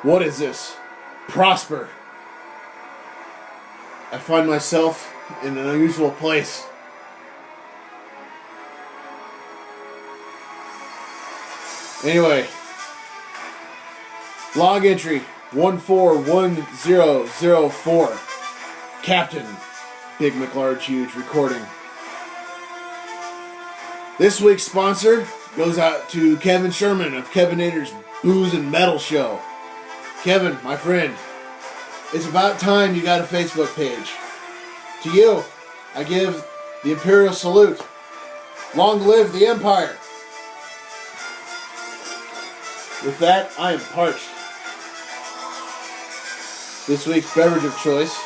What is this? Prosper. I find myself in an unusual place. Anyway, log entry 141004. Captain Big McLarge Huge recording. This week's sponsor goes out to Kevin Sherman of Kevinator's Booze and Metal Show. Kevin, my friend, it's about time you got a Facebook page. To you, I give the Imperial salute. Long live the Empire. With that, I am parched. This week's beverage of choice,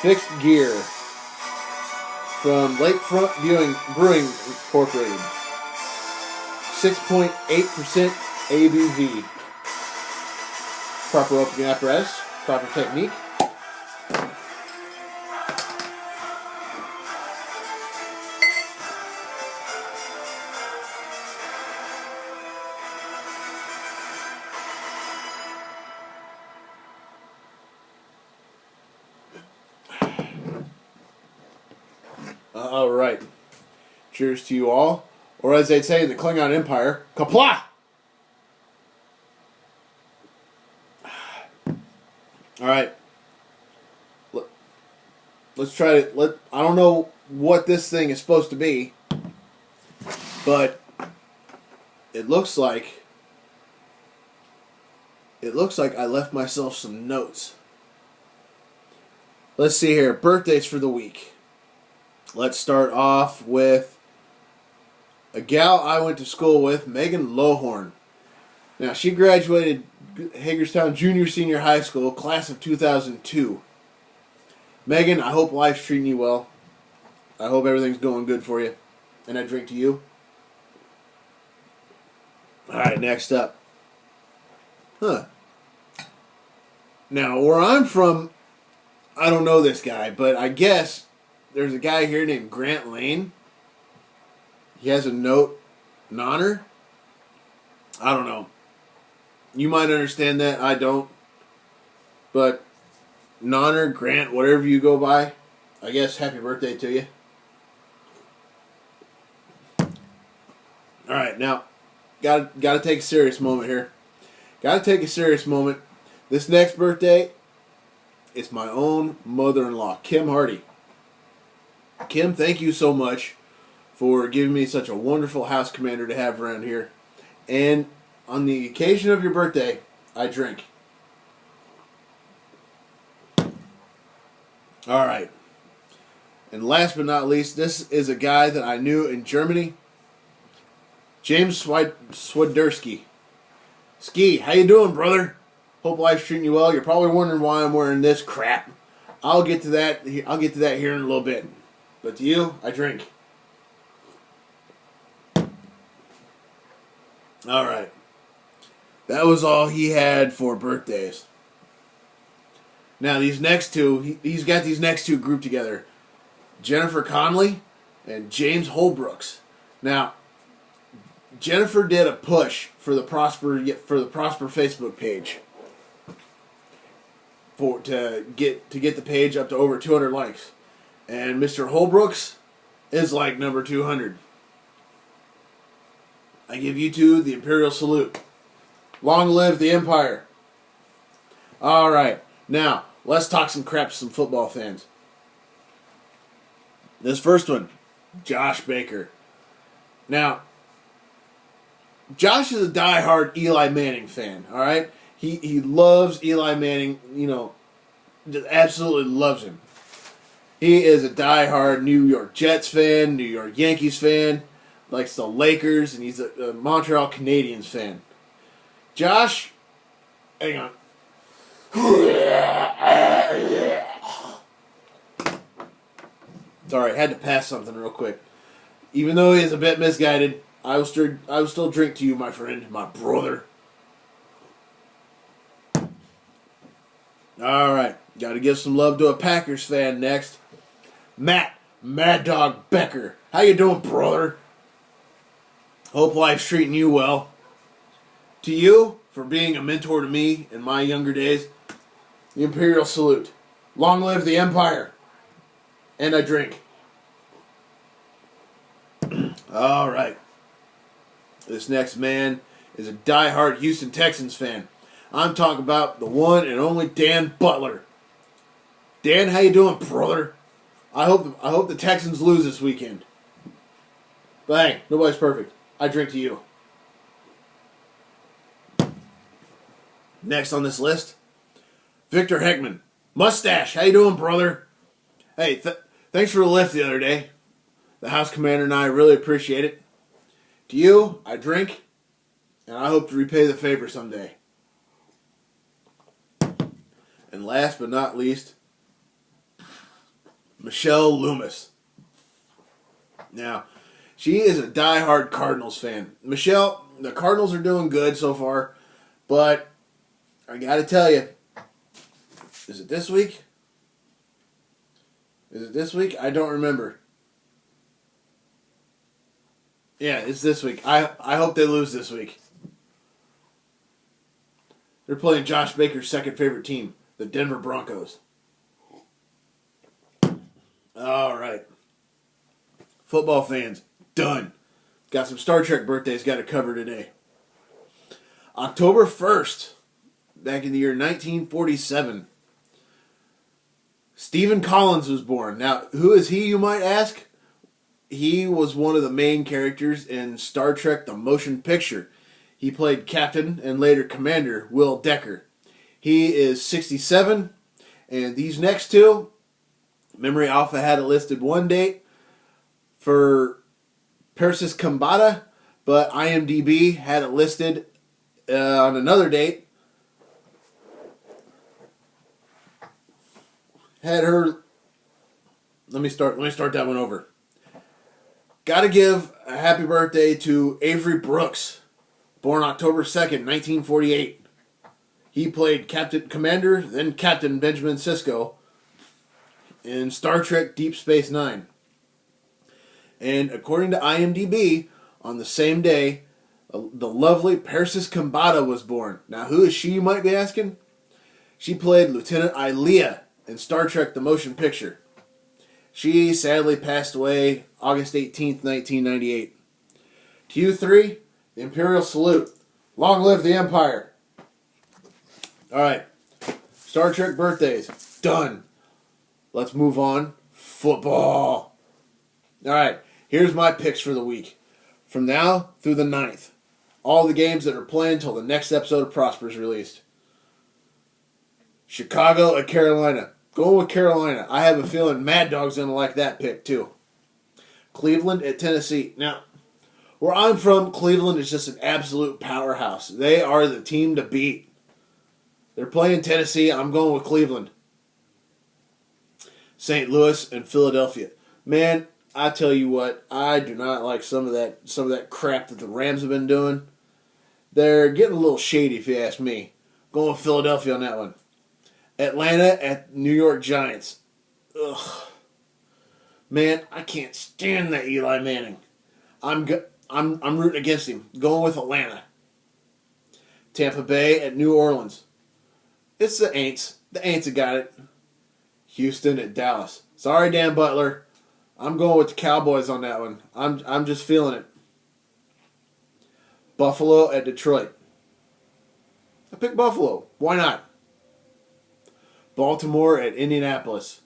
Fixed Gear from Lakefront Brewing Incorporated. 6.8% ABV. Proper opening apparatus, proper technique. All right. Cheers to you all. Or as they'd say in the Klingon Empire, Kipleigh! All right. Let's try to... I don't know what this thing is supposed to be, but it looks like I left myself some notes. Let's see here. Birthdays for the week. Let's start off with a gal I went to school with, Megan Lohorn. Now, she graduated Hagerstown Junior Senior High School, class of 2002. Megan, I hope life's treating you well. I hope everything's going good for you. And I drink to you. Alright, next up. Now, where I'm from, I don't know this guy, but I guess there's a guy here named Grant Lane. He has a note in honor. I don't know. You might understand that. I don't. But in honor, Grant, whatever you go by, I guess happy birthday to you. Alright, now, gotta take a serious moment here. Gotta take a serious moment. This next birthday, it's my own mother-in-law, Kim Hardy. Kim, thank you so much for giving me such a wonderful house commander to have around here. And on the occasion of your birthday, I drink. Alright. And last but not least, this is a guy that I knew in Germany. James Swiderski. Ski, how you doing, brother? Hope life's treating you well. You're probably wondering why I'm wearing this crap. I'll get to that here in a little bit. But to you, I drink. Alright. That was all he had for birthdays. Now, these next two, he's got these next two grouped together. Jennifer Conley and James Holbrooks. Now, Jennifer did a push for the Prosper Facebook page. To get the page up to over 200 likes. And Mr. Holbrooks is like number 200. I give you two the Imperial salute. Long live the Empire. Alright, now, let's talk some crap to some football fans. This first one, Josh Baker. Now, Josh is a diehard Eli Manning fan, alright? He loves Eli Manning, just absolutely loves him. He is a diehard New York Jets fan, New York Yankees fan, likes the Lakers, and he's a Montreal Canadiens fan. Josh, hang on. Sorry, I had to pass something real quick. Even though he is a bit misguided, I will still drink to you, my friend, my brother. Alright, gotta give some love to a Packers fan next. Matt Mad Dog Becker. How you doing, brother? Hope life's treating you well. To you, for being a mentor to me in my younger days. The Imperial Salute. Long live the Empire. And I drink. All right. This next man is a diehard Houston Texans fan. I'm talking about the one and only Dan Butler. Dan, how you doing, brother? I hope the Texans lose this weekend. But hey, nobody's perfect. I drink to you. Next on this list, Victor Heckman. Mustache, how you doing, brother? Hey, thanks for the lift the other day. The house commander and I really appreciate it. To you, I drink, and I hope to repay the favor someday. And last but not least, Michelle Loomis. Now, she is a diehard Cardinals fan. Michelle, the Cardinals are doing good so far, but I gotta tell you, is it this week? Is it this week? I don't remember. Yeah, it's this week. I hope they lose this week. They're playing Josh Baker's second favorite team, the Denver Broncos. All right. Football fans, done. Got some Star Trek birthdays got to cover today. October 1st, back in the year 1947, Stephen Collins was born. Now, who is he, you might ask? He was one of the main characters in Star Trek The Motion Picture. He played Captain and later Commander Will Decker. He is 67, and these next two, Memory Alpha had it listed one date for Persis Kambata, but IMDb had it listed on another date. Had her. Let me start that one over. Got to give a happy birthday to Avery Brooks, born October 2nd, 1948. He played Captain Commander, then Captain Benjamin Sisko in Star Trek Deep Space Nine. And according to IMDb, on the same day, the lovely Persis Kambata was born. Now, who is she, you might be asking? She played Lieutenant Ilea in Star Trek The Motion Picture. She sadly passed away August 18th, 1998. To you three, the Imperial Salute. Long live the Empire. All right. Star Trek birthdays. Done. Let's move on. Football. All right. Here's my picks for the week. From now through the 9th. All the games that are playing until the next episode of Prosper is released. Chicago at Carolina. Going with Carolina. I have a feeling Mad Dog's going to like that pick, too. Cleveland at Tennessee. Now, where I'm from, Cleveland is just an absolute powerhouse. They are the team to beat. They're playing Tennessee. I'm going with Cleveland. St. Louis and Philadelphia. Man, I tell you what, I do not like some of that crap that the Rams have been doing. They're getting a little shady, if you ask me. Going with Philadelphia on that one. Atlanta at New York Giants. Ugh. Man, I can't stand that Eli Manning. I'm rooting against him. Going with Atlanta. Tampa Bay at New Orleans. It's the Aints. The Aints have got it. Houston at Dallas. Sorry, Dan Butler. I'm going with the Cowboys on that one. I'm just feeling it. Buffalo at Detroit. I picked Buffalo. Why not? Baltimore at Indianapolis.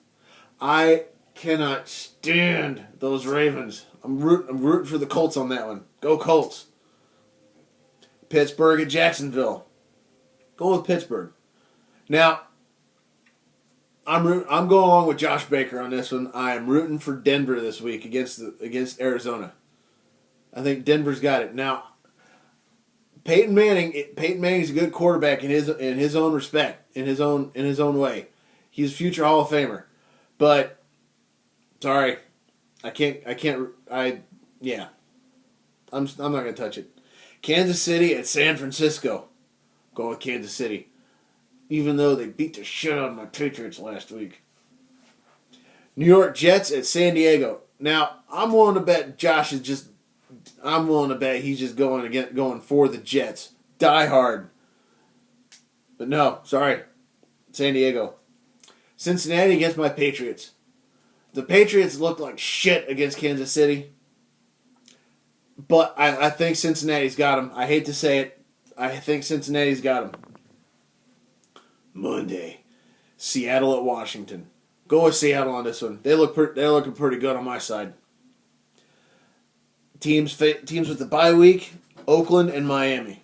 I cannot stand those Ravens. I'm rooting for the Colts on that one. Go Colts. Pittsburgh at Jacksonville. Go with Pittsburgh. Now, I'm going along with Josh Baker on this one. I am rooting for Denver this week against Arizona. I think Denver's got it. Now, Peyton Manning's a good quarterback in his own respect, in his own way. He's a future Hall of Famer. But sorry, I'm not going to touch it. Kansas City at San Francisco. Go with Kansas City. Even though they beat the shit out of my Patriots last week. New York Jets at San Diego. Now, I'm willing to bet he's just going for the Jets. Die hard. But no, sorry. San Diego. Cincinnati against my Patriots. The Patriots looked like shit against Kansas City. But I think Cincinnati's got them. I hate to say it. I think Cincinnati's got them. Monday. Seattle at Washington. Go with Seattle on this one. They're looking pretty good on my side. Teams with the bye week, Oakland and Miami.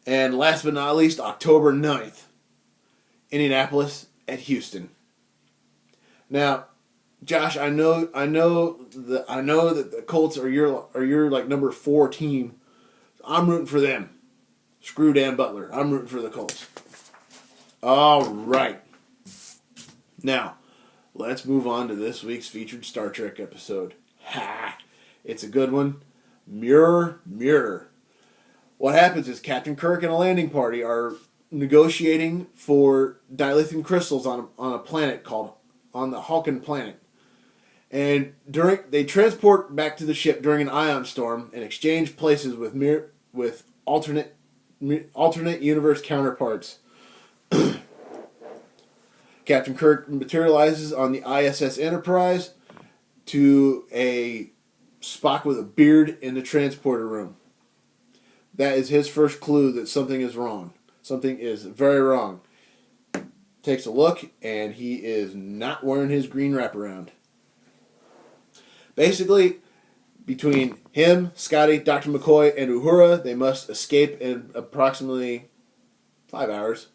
And last but not least, October 9th, Indianapolis at Houston. Now, Josh, I know that the Colts are your like number 4 team. I'm rooting for them. Screw Dan Butler. I'm rooting for the Colts. All right. Now, let's move on to this week's featured Star Trek episode. Ha! It's a good one. Mirror, Mirror. What happens is Captain Kirk and a landing party are negotiating for dilithium crystals on a planet on the Hawken planet. And they transport back to the ship during an ion storm and exchange places with alternate universe counterparts. Captain Kirk materializes on the ISS Enterprise to a Spock with a beard in the transporter room. That is his first clue that something is wrong. Something is very wrong. Takes a look, and he is not wearing his green wraparound. Basically, between him, Scotty, Dr. McCoy, and Uhura, they must escape in approximately 5 hours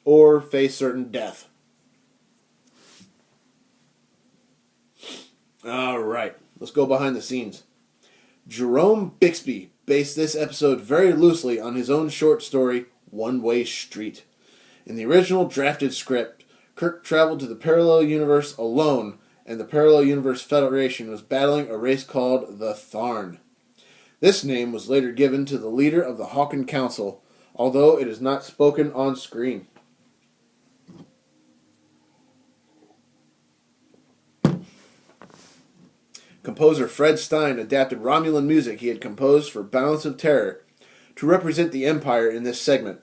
or face certain death. All right, let's go behind the scenes. Jerome Bixby based this episode very loosely on his own short story, One Way Street. In the original drafted script, Kirk traveled to the parallel universe alone, and the Parallel Universe Federation was battling a race called the Tharn. This name was later given to the leader of the Hawken Council, although it is not spoken on screen. Composer Fred Stein adapted Romulan music he had composed for Balance of Terror to represent the Empire in this segment,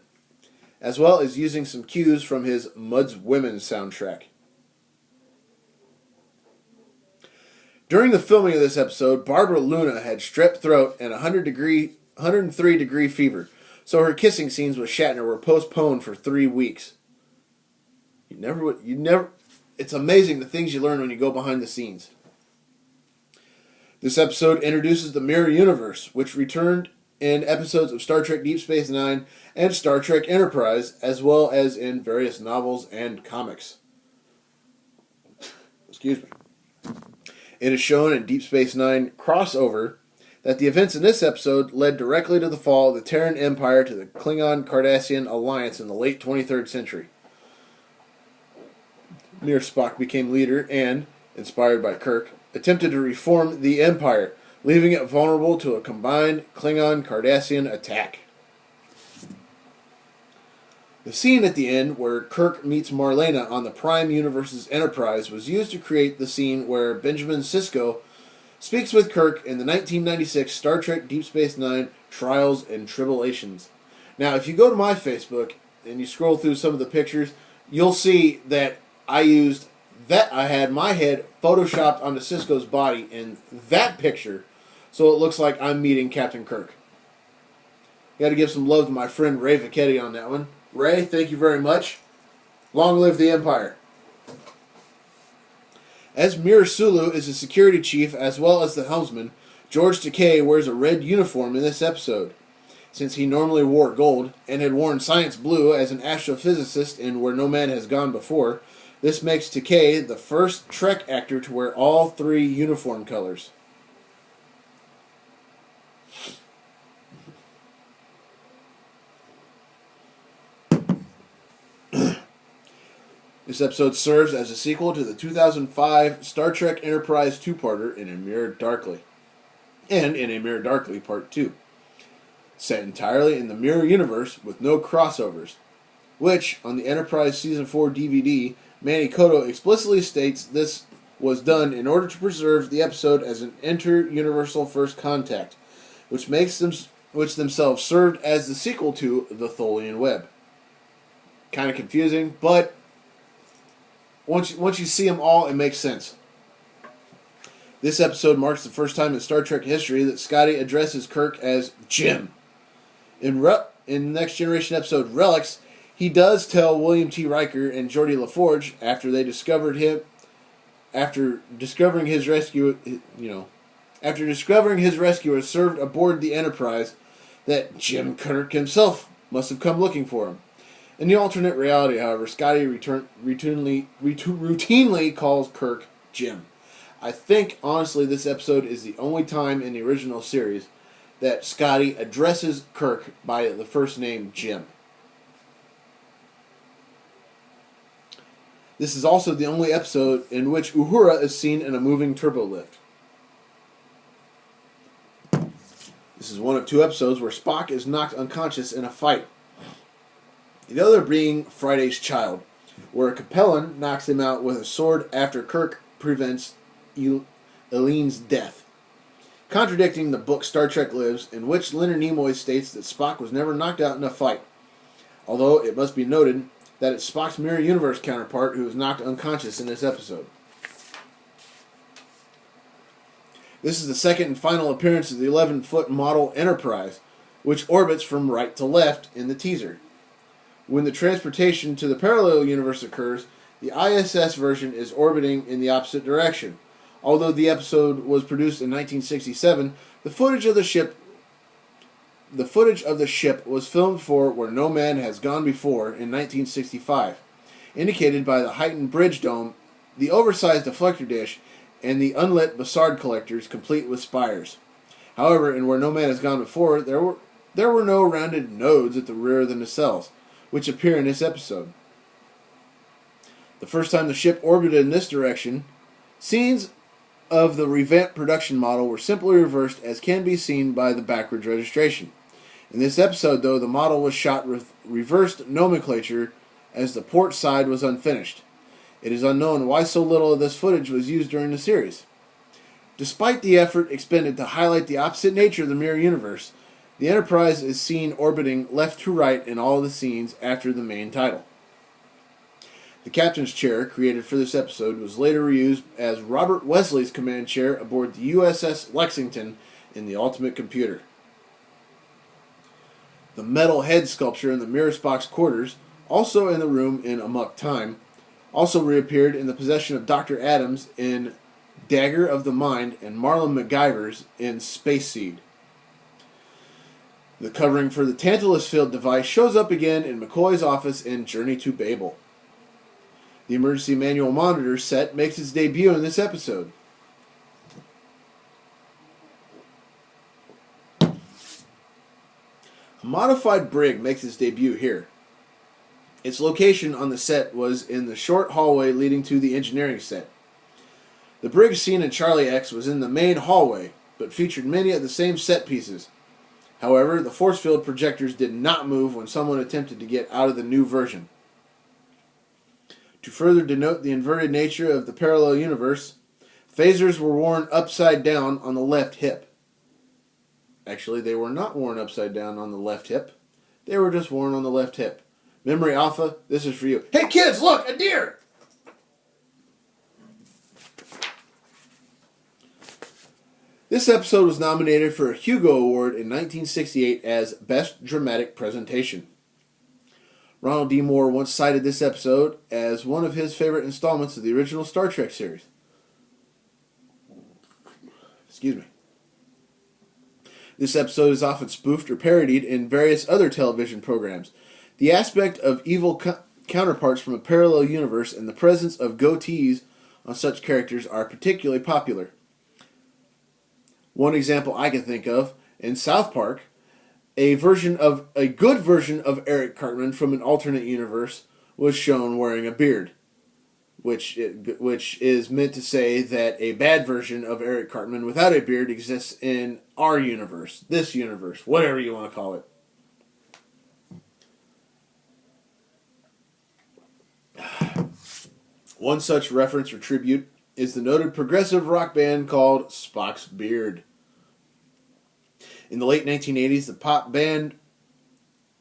as well as using some cues from his Mud's Women soundtrack. During the filming of this episode, Barbara Luna had strep throat and 103-degree fever, so her kissing scenes with Shatner were postponed for 3 weeks. It's amazing the things you learn when you go behind the scenes. This episode introduces the Mirror Universe, which returned in episodes of Star Trek Deep Space Nine and Star Trek Enterprise, as well as in various novels and comics. Excuse me. It is shown in Deep Space Nine crossover that the events in this episode led directly to the fall of the Terran Empire to the Klingon-Cardassian alliance in the late 23rd century. Mir Spock became leader and, inspired by Kirk, attempted to reform the Empire, leaving it vulnerable to a combined Klingon-Cardassian attack. The scene at the end where Kirk meets Marlena on the Prime Universe's Enterprise was used to create the scene where Benjamin Sisko speaks with Kirk in the 1996 Star Trek Deep Space Nine Trials and Tribulations. Now, if you go to my Facebook and you scroll through some of the pictures, you'll see that I had my head photoshopped onto Sisko's body in that picture, so it looks like I'm meeting Captain Kirk. Got to give some love to my friend Ray Vicchetti on that one. Ray, thank you very much. Long live the Empire. As Mir Sulu is the security chief as well as the helmsman, George Takei wears a red uniform in this episode. Since he normally wore gold and had worn science blue as an astrophysicist in Where No Man Has Gone Before, this makes Takei the first Trek actor to wear all 3 uniform colors. This episode serves as a sequel to the 2005 Star Trek Enterprise two-parter In a Mirror Darkly, and In a Mirror Darkly Part 2, set entirely in the Mirror Universe with no crossovers, which, on the Enterprise Season 4 DVD, Manny Koto explicitly states this was done in order to preserve the episode as an inter-universal first contact, which themselves served as the sequel to The Tholian Web. kind of confusing, but once you see them all, it makes sense. This episode marks the first time in Star Trek history that Scotty addresses Kirk as Jim. In Next Generation episode Relics, he does tell William T. Riker and Geordi LaForge after discovering his rescuer served aboard the Enterprise, that Jim Kirk himself must have come looking for him. In the alternate reality, however, Scotty routinely calls Kirk Jim. I think, honestly, this episode is the only time in the original series that Scotty addresses Kirk by the first name Jim. This is also the only episode in which Uhura is seen in a moving turbolift. This is one of two episodes where Spock is knocked unconscious in a fight. The other being Friday's Child, where Capellan knocks him out with a sword after Kirk prevents Eileen's death, contradicting the book Star Trek Lives, in which Leonard Nimoy states that Spock was never knocked out in a fight, although it must be noted that it's Spock's Mirror Universe counterpart who was knocked unconscious in this episode. This is the second and final appearance of the 11-foot model Enterprise, which orbits from right to left in the teaser. When the transportation to the parallel universe occurs, the ISS version is orbiting in the opposite direction. Although the episode was produced in 1967, the footage of the ship was filmed for Where No Man Has Gone Before in 1965, indicated by the heightened bridge dome, the oversized deflector dish, and the unlit Bassard collectors complete with spires. However, in Where No Man Has Gone Before, there were no rounded nodes at the rear of the nacelles, which appear in this episode. The first time the ship orbited in this direction, scenes of the revamped production model were simply reversed, as can be seen by the backwards registration. In this episode, though, the model was shot with reversed nomenclature, as the port side was unfinished. It is unknown why so little of this footage was used during the series. Despite the effort expended to highlight the opposite nature of the Mirror Universe, the Enterprise is seen orbiting left to right in all of the scenes after the main title. The captain's chair, created for this episode, was later reused as Robert Wesley's command chair aboard the USS Lexington in the Ultimate Computer. The metal head sculpture in the Mirror Spock's quarters, also in the room in Amok Time, also reappeared in the possession of Dr. Adams in Dagger of the Mind and Marlon MacGyver's in Space Seed. The covering for the Tantalus Field device shows up again in McCoy's office in Journey to Babel. The emergency manual monitor set makes its debut in this episode. A modified brig makes its debut here. Its location on the set was in the short hallway leading to the engineering set. The brig seen in Charlie X was in the main hallway, but featured many of the same set pieces. However, the force field projectors did not move when someone attempted to get out of the new version. To further denote the inverted nature of the parallel universe, phasers were worn upside down on the left hip. Actually, they were not worn upside down on the left hip. They were just worn on the left hip. Memory Alpha, this is for you. Hey kids, look, a deer! This episode was nominated for a Hugo Award in 1968 as Best Dramatic Presentation. Ronald D. Moore once cited this episode as one of his favorite installments of the original Star Trek series. Excuse me. This episode is often spoofed or parodied in various other television programs. The aspect of evil counterparts from a parallel universe and the presence of goatees on such characters are particularly popular. One example I can think of, in South Park, a good version of Eric Cartman from an alternate universe was shown wearing a beard, which is meant to say that a bad version of Eric Cartman without a beard exists in our universe, this universe, whatever you want to call it. One such reference or tribute is the noted progressive rock band called Spock's Beard. In the late 1980s, the pop band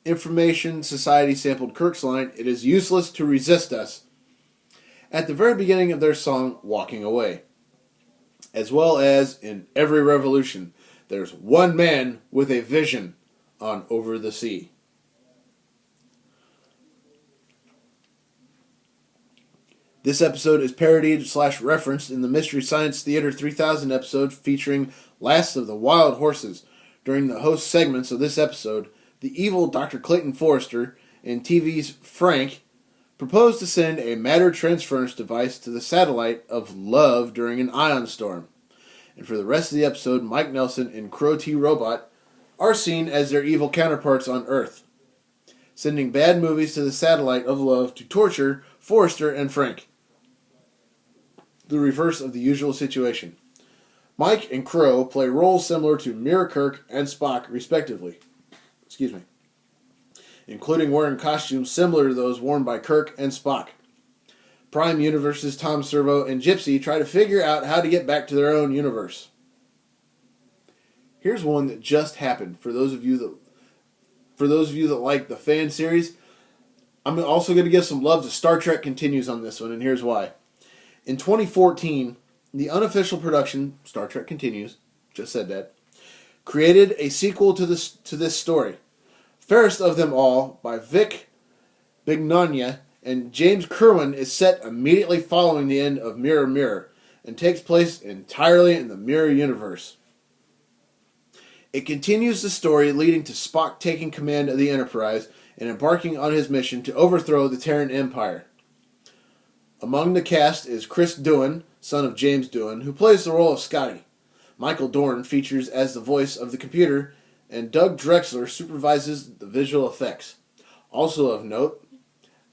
Information Society sampled Kirk's line, "It is useless to resist us," at the very beginning of their song, Walking Away. As well as in every revolution, there's one man with a vision on Over the Sea. This episode is parodied/referenced in the Mystery Science Theater 3000 episode featuring Last of the Wild Horses. During the host segments of this episode, the evil Dr. Clayton Forrester and TV's Frank proposed to send a matter transference device to the satellite of Love during an ion storm. And for the rest of the episode, Mike Nelson and Crow T. Robot are seen as their evil counterparts on Earth, sending bad movies to the satellite of Love to torture Forrester and Frank. The reverse of the usual situation. Mike and Crow play roles similar to Mirror Kirk and Spock, respectively. Excuse me. Including wearing costumes similar to those worn by Kirk and Spock. Prime Universe's Tom Servo and Gypsy try to figure out how to get back to their own universe. Here's one that just happened for those of you that like the fan series. I'm also going to give some love to Star Trek Continues on this one, and here's why. In 2014, the unofficial production, Star Trek Continues, just said that, created a sequel to this story. Fairest of Them All by Vic Bignogna and James Kerwin is set immediately following the end of Mirror Mirror and takes place entirely in the Mirror universe. It continues the story leading to Spock taking command of the Enterprise and embarking on his mission to overthrow the Terran Empire. Among the cast is Chris Doohan, son of James Doohan, who plays the role of Scotty. Michael Dorn features as the voice of the computer, and Doug Drexler supervises the visual effects. Also of note,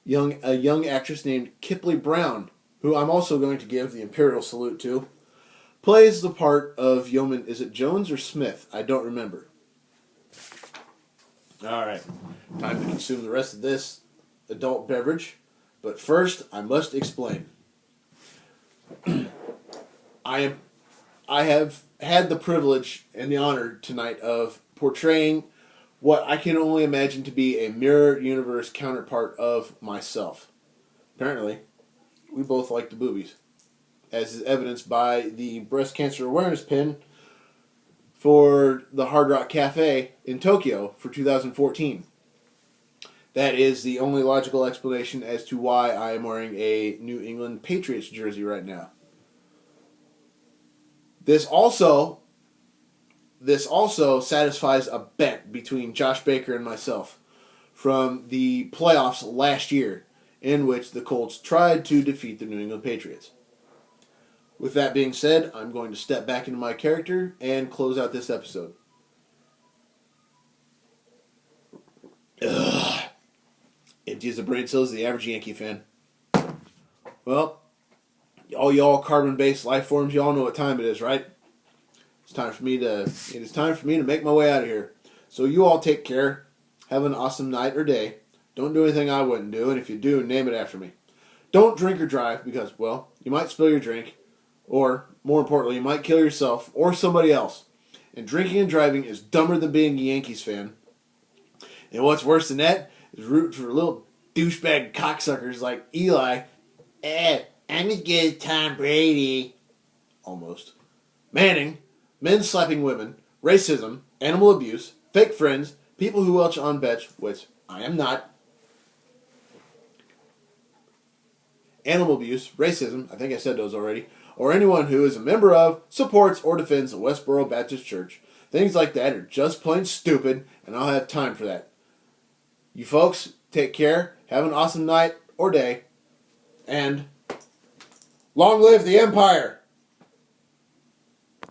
a young actress named Kipleigh Brown, who I'm also going to give the Imperial salute to, plays the part of Yeoman, is it Jones or Smith? I don't remember. Alright, time to consume the rest of this adult beverage. But first, I must explain. I have had the privilege and the honor tonight of portraying what I can only imagine to be a mirror universe counterpart of myself. Apparently, we both like the boobies, as is evidenced by the breast cancer awareness pin for the Hard Rock Cafe in Tokyo for 2014. That is the only logical explanation as to why I am wearing a New England Patriots jersey right now. This also satisfies a bet between Josh Baker and myself from the playoffs last year, in which the Colts tried to defeat the New England Patriots. With that being said, I'm going to step back into my character and close out this episode. Ugh. Empty as the brain cells of the average Yankee fan. Well, all y'all carbon-based life forms, y'all know what time it is, right? It is time for me to make my way out of here. So you all take care. Have an awesome night or day. Don't do anything I wouldn't do, and if you do, name it after me. Don't drink or drive because, well, you might spill your drink, or, more importantly, you might kill yourself or somebody else. And drinking and driving is dumber than being a Yankees fan. And what's worse than that is rooting for little douchebag cocksuckers like Eli. I'm as good as Tom Brady. Almost. Manning, men slapping women, racism, animal abuse, fake friends, people who welch on bench, which I am not. Animal abuse, racism, I think I said those already, or anyone who is a member of, supports, or defends the Westboro Baptist Church. Things like that are just plain stupid, and I'll have time for that. You folks, take care, have an awesome night or day, and long live the Empire!